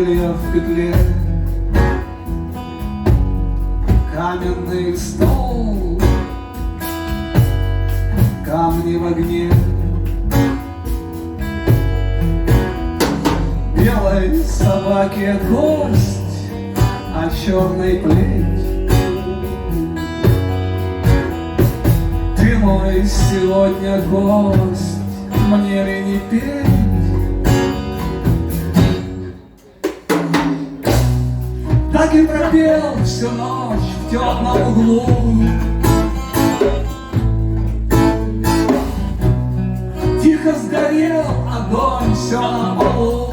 крылья в петле, каменный стол, камни в огне, белой собаке кость, а черной плеть. Ты мой сегодня гость, мне ли не петь? Так и пропел всю ночь в темном углу. Тихо сгорел огонь, все на полу.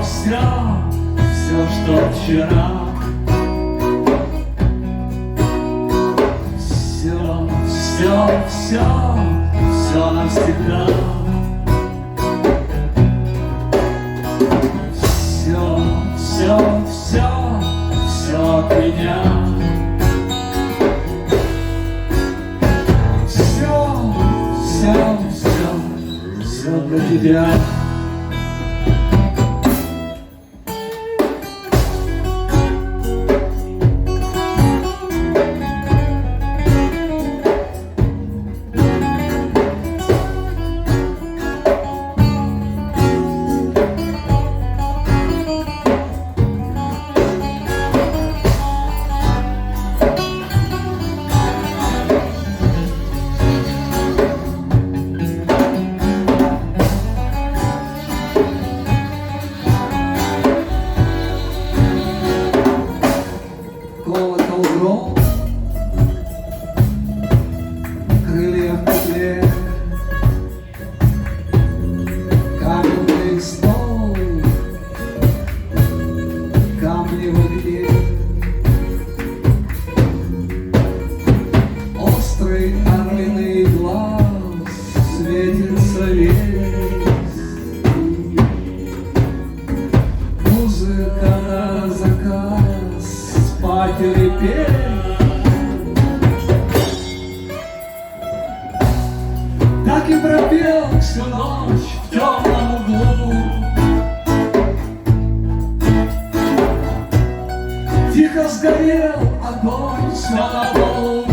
Все, что вчера. Все навсегда. Все от меня. Все для тебя. Колокол гром, крылья в петле, каменный стол, камни в огне, острый орлиный глаз светится весь, музыка на заказ, спать или петь. Так и пропел всю ночь в темном углу. Тихо сгорел огонь, все на полу.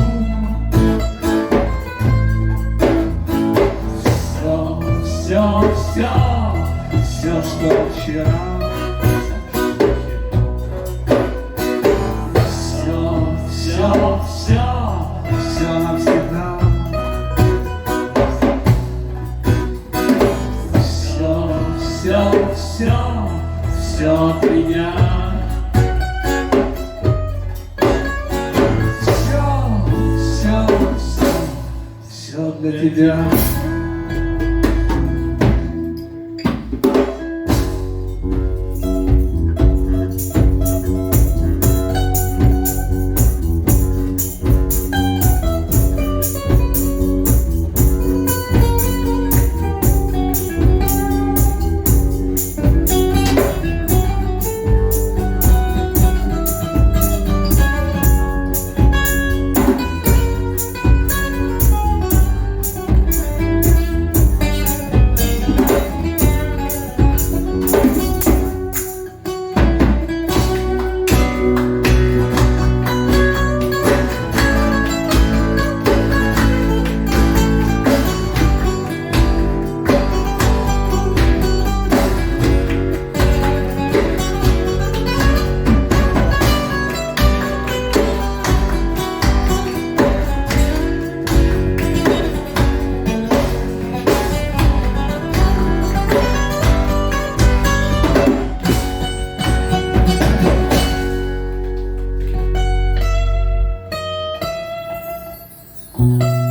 Все, что вчера. Все навсегда. Все от меня. Все для тебя. Thank you.